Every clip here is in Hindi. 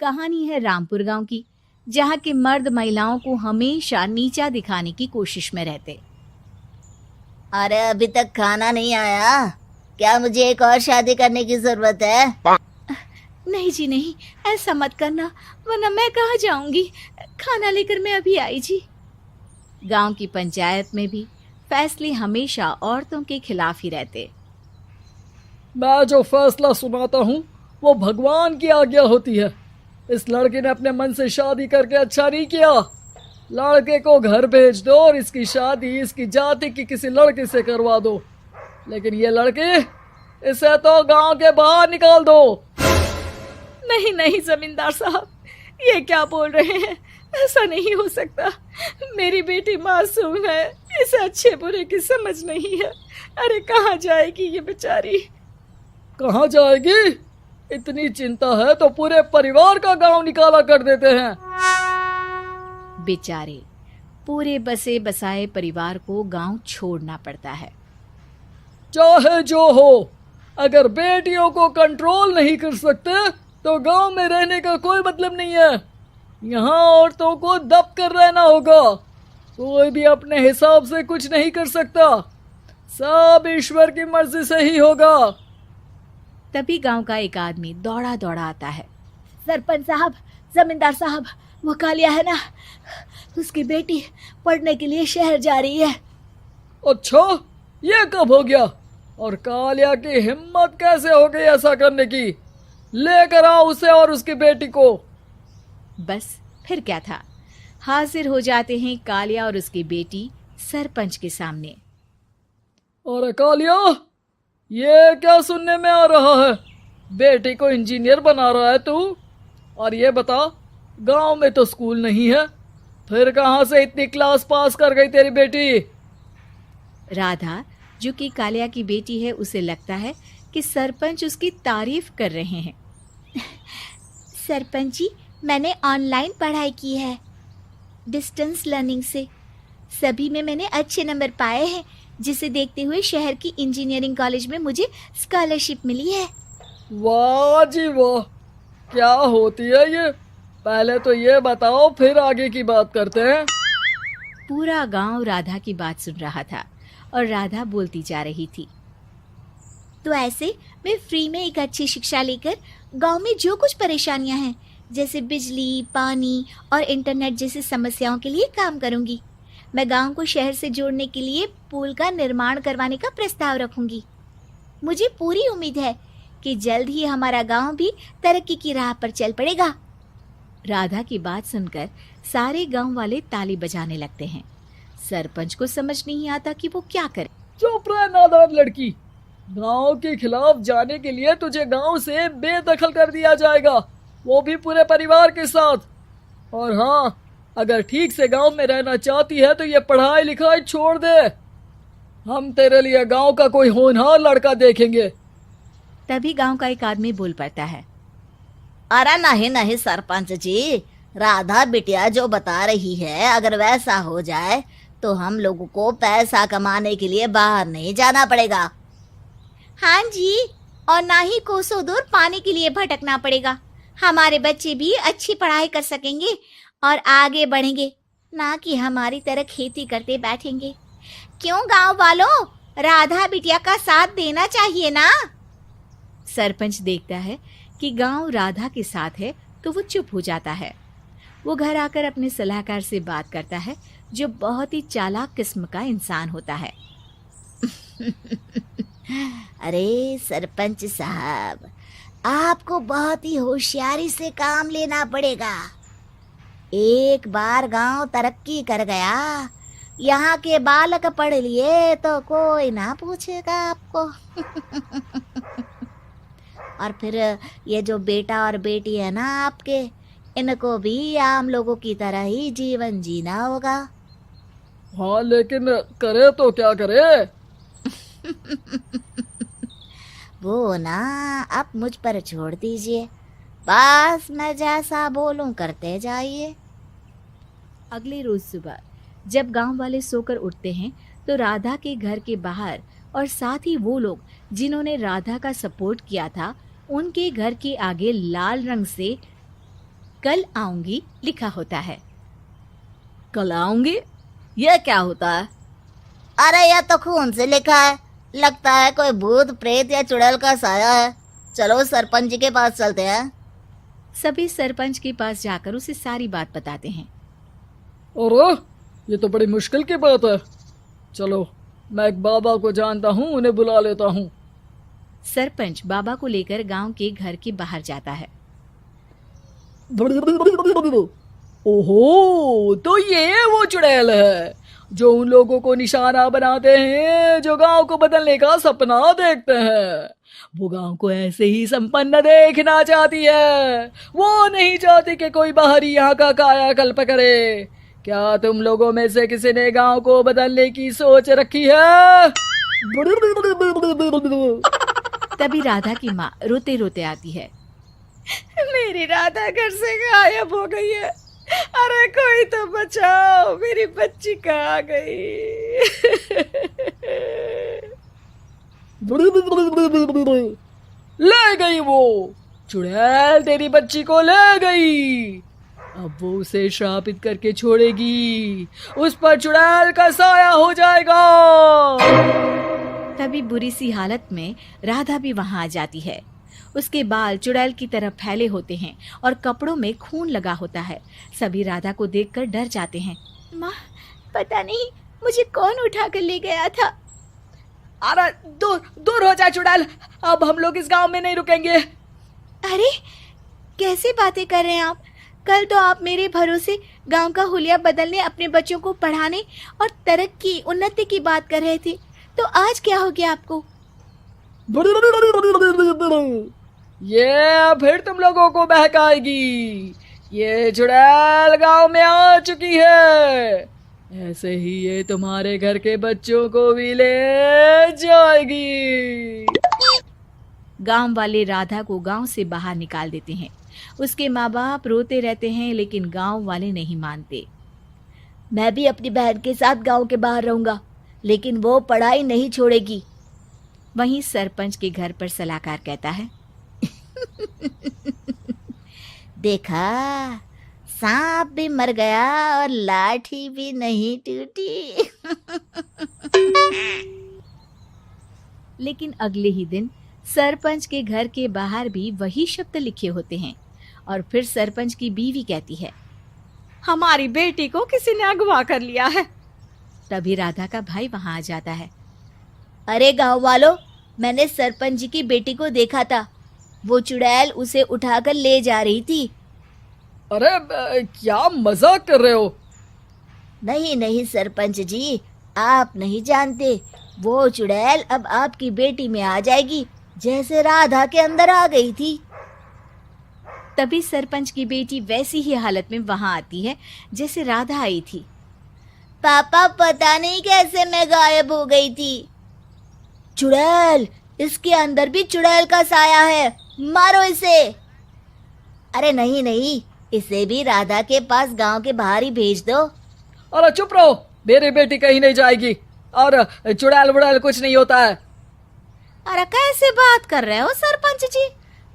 कहानी है रामपुर गांव की, जहां के मर्द महिलाओं को हमेशा नीचा दिखाने की कोशिश में रहते। अरे अभी तक खाना नहीं आया, क्या मुझे एक और शादी करने की जरूरत है? नहीं जी नहीं, ऐसा मत करना, वरना मैं कहाँ जाऊंगी। खाना लेकर मैं अभी आई जी। गांव की पंचायत में भी फैसले हमेशा औरतों के खिलाफ ही रहते। मैं जो फैसला सुनाता हूँ वो भगवान की आज्ञा होती है। इस लड़के ने अपने मन से शादी करके अच्छा नहीं किया। लड़के को घर भेज दो और इसकी शादी इसकी जाति की किसी लड़के से करवा दो, लेकिन ये लड़की, इसे तो गांव के बाहर निकाल दो। नहीं नहीं जमींदार साहब, ये क्या बोल रहे हैं? ऐसा नहीं हो सकता। मेरी बेटी मासूम है, इसे अच्छे बुरे की समझ नहीं है। अरे कहाँ जाएगी ये बेचारी? कहाँ जाएगी? इतनी चिंता है तो पूरे परिवार का गांव निकाला कर देते हैं। बेचारे पूरे बसे बसाए परिवार को गांव छोड़ना पड़ता है। चाहे जो हो, अगर बेटियों को कंट्रोल नहीं कर सकते तो गांव में रहने का कोई मतलब नहीं है। यहाँ औरतों को दब कर रहना होगा। कोई भी अपने हिसाब से कुछ नहीं कर सकता, सब ईश्वर की मर्जी से ही होगा। तभी गांव का एक आदमी दौड़ा दौड़ा आता है। सरपंच साहब, जमींदार साहब, वो कालिया है ना, उसकी बेटी पढ़ने के लिए शहर जा रही है। अच्छा, ये कब हो गया? और कालिया की हिम्मत कैसे हो गई ऐसा करने की? लेकर आओ उसे और उसकी बेटी को। बस फिर क्या था, हाजिर हो जाते हैं कालिया और उसकी बेटी सरपंच के सामने। अरे कालिया, ये क्या सुनने में आ रहा है? बेटी को इंजीनियर बना रहा है तू? और ये बता, गांव में तो स्कूल नहीं है, फिर कहां से इतनी क्लास पास कर गई तेरी बेटी? राधा, जो कि कालिया की बेटी है, उसे लगता है कि सरपंच उसकी तारीफ कर रहे हैं। सरपंच जी, मैंने ऑनलाइन पढ़ाई की है, डिस्टेंस लर्निंग से। सभी में मैंने अच्छे नंबर पाए हैं, जिसे देखते हुए शहर की इंजीनियरिंग कॉलेज में मुझे स्कॉलरशिप मिली है। वाह जी वाह, क्या होती है ये? पहले तो ये बताओ, फिर आगे की बात करते हैं। पूरा गांव राधा की बात सुन रहा था और राधा बोलती जा रही थी। तो ऐसे मैं फ्री में एक अच्छी शिक्षा लेकर गांव में जो कुछ परेशानियां हैं, जैसे बिजली, पानी और इंटरनेट जैसी समस्याओं के लिए काम करूंगी। मैं गांव को शहर से जोड़ने के लिए पुल का निर्माण करवाने का प्रस्ताव रखूंगी। मुझे पूरी उम्मीद है कि जल्द ही हमारा गांव भी तरक्की की राह पर चल पड़ेगा। राधा की बात सुनकर सारे गांव वाले ताली बजाने लगते हैं। सरपंच को समझ नहीं आता कि वो क्या करे। चुप रह नादान लड़की, गांव के खिलाफ जाने के लिए तुझे गांव से बेदखल कर दिया जाएगा, वो भी पूरे परिवार के साथ। और हाँ, अगर ठीक से गांव में रहना चाहती है तो ये पढ़ाई लिखाई छोड़ दे। हम तेरे लिए गांव का कोई होनहार लड़का देखेंगे। तभी गांव का एक आदमी बोल पड़ता है। अरे नहीं नहीं सरपंच जी, राधा बिटिया जो बता रही है, अगर वैसा हो जाए तो हम लोगों को पैसा कमाने के लिए बाहर नहीं जाना पड़ेगा। हाँ जी, और ना ही कोसों दूर पानी के लिए भटकना पड़ेगा। हमारे बच्चे भी अच्छी पढ़ाई कर सकेंगे और आगे बढ़ेंगे, ना कि हमारी तरह खेती करते बैठेंगे। क्यों गांव वालों, राधा बिटिया का साथ देना चाहिए ना। सरपंच देखता है कि गांव राधा के साथ है तो वो चुप हो जाता है। वो घर आकर अपने सलाहकार से बात करता है, जो बहुत ही चालाक किस्म का इंसान होता है। अरे सरपंच साहब, आपको बहुत ही होशियारी से काम लेना पड़ेगा। एक बार गांव तरक्की कर गया, यहाँ के बालक पढ़ लिए तो कोई ना पूछेगा आपको। और फिर ये जो बेटा और बेटी है ना आपके, इनको भी आम लोगों की तरह ही जीवन जीना होगा। हाँ, लेकिन करे तो क्या करे? वो ना आप मुझ पर छोड़ दीजिए, बस मैं जैसा बोलूं करते जाइए। अगले रोज सुबह जब गांव वाले सोकर उठते हैं तो राधा के घर के बाहर और साथ ही वो लोग जिन्होंने राधा का सपोर्ट किया था, उनके घर के आगे लाल रंग से कल आऊंगी लिखा होता है। कल आऊंगी, यह क्या होता है? अरे यह तो खून से लिखा है, लगता है कोई भूत प्रेत या चुड़ैल का साया है। चलो सरपंच जी के पास चलते हैं। सभी सरपंच के पास जाकर उसे सारी बात बताते हैं। अरे ये तो बड़ी मुश्किल की बात है। चलो मैं एक बाबा को जानता हूँ, उन्हें बुला लेता हूँ। सरपंच बाबा को लेकर गांव के घर के बाहर जाता है। ओहो, तो ये वो चुड़ैल है जो उन लोगों को निशाना बनाते हैं जो गांव को बदलने का सपना देखते हैं। वो गांव को ऐसे ही संपन्न देखना चाहती है। वो नहीं चाहती कि कोई बाहरी यहाँ का कायाकल्प करे। क्या तुम लोगों में से किसी ने गांव को बदलने की सोच रखी है? तभी राधा की माँ रोते रोते आती है। मेरी राधा घर से गायब हो गई है। अरे कोई तो बचाओ, मेरी बच्ची कहाँ गई? ले गई वो चुड़ैल, तेरी बच्ची को ले गई। अब वो उसे श्रापित करके छोड़ेगी, उस पर चुड़ैल का साया हो जाएगा। तभी बुरी सी हालत में राधा भी वहां आ जाती है। उसके बाल चुड़ैल की तरह फैले होते हैं और कपड़ों में खून लगा होता है। सभी राधा को देखकर डर जाते हैं। माँ, पता नहीं मुझे कौन उठा कर ले गया था। अरे दूर दूर हो जा चुड़ैल, अब हम लोग इस गांव में नहीं रुकेंगे। अरे कैसी बातें कर रहे हैं आप? कल तो आप मेरे भरोसे गांव का हुलिया बदलने, अपने बच्चों को पढ़ाने और तरक्की उन्नति की बात कर रहे थे, तो आज क्या हो गया आपको? ये फिर तुम लोगों को बहकाएगी। ये चुड़ैल गांव में आ चुकी है, ऐसे ही ये तुम्हारे घर के बच्चों को भी ले जाएगी। गांव वाले राधा को गांव से बाहर निकाल देते हैं। उसके माँ बाप रोते रहते हैं, लेकिन गांव वाले नहीं मानते। मैं भी अपनी बहन के साथ गांव के बाहर रहूंगा, लेकिन वो पढ़ाई नहीं छोड़ेगी। वहीं सरपंच के घर पर सलाहकार कहता है। देखा, सांप भी मर गया और लाठी भी नहीं टूटी। लेकिन अगले ही दिन सरपंच के घर के बाहर भी वही शब्द लिखे होते हैं और फिर सरपंच की बीवी कहती है, हमारी बेटी को किसी ने अगवा कर लिया है। तभी राधा का भाई वहां आ जाता है। अरे गांव वालों, मैंने सरपंच जी की बेटी को देखा था। वो चुड़ैल उसे उठाकर ले जा रही थी। अरे क्या मजाक कर रहे हो? नहीं नहीं सरपंच जी, आप नहीं जानते। वो चुड़ैल अब आपकी बेटी में आ जाएगी, जैसे राधा के अंदर आ गई थी। तभी सरपंच की बेटी वैसी ही हालत में वहां आती है जैसे राधा आई थी। पापा, पता नहीं कैसे मैं गायब हो गई थी। चुड़ैल, इसके अंदर भी चुड़ैल का साया है, मारो इसे। अरे नहीं नहीं, इसे भी राधा के पास गांव के बाहर ही भेज दो। अरे चुप रहो, मेरी बेटी कहीं नहीं जाएगी और चुड़ैल वुड़ैल कुछ नहीं होता है। अरे कैसे बात कर रहे हो सरपंच जी?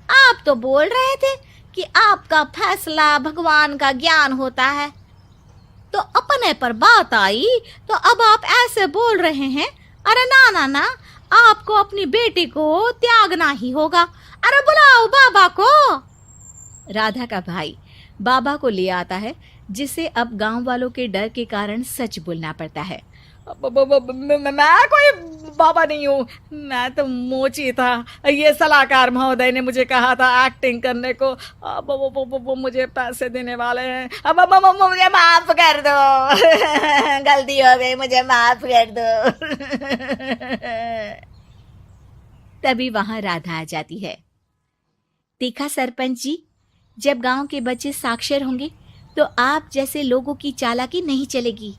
आप तो बोल रहे थे कि आपका फैसला भगवान का ज्ञान होता है, तो अपने पर बात आई तो अब आप ऐसे बोल रहे हैं। अरे ना ना ना, आपको अपनी बेटी को त्यागना ही होगा। अरे बुलाओ बाबा को। राधा का भाई बाबा को ले आता है, जिसे अब गांव वालों के डर के कारण सच बोलना पड़ता है। मैं कोई बाबा नहीं हूँ, मैं तो मोची था। ये सलाहकार महोदय ने मुझे कहा था एक्टिंग करने को। अब वो मुझे पैसे देने वाले हैं। अब मुझे माफ कर दो। गलती हो गई, मुझे माफ कर दो। तभी वहां राधा आ जाती है। देखा सरपंच जी, जब गांव के बच्चे साक्षर होंगे तो आप जैसे लोगों की चालाकी नहीं चलेगी।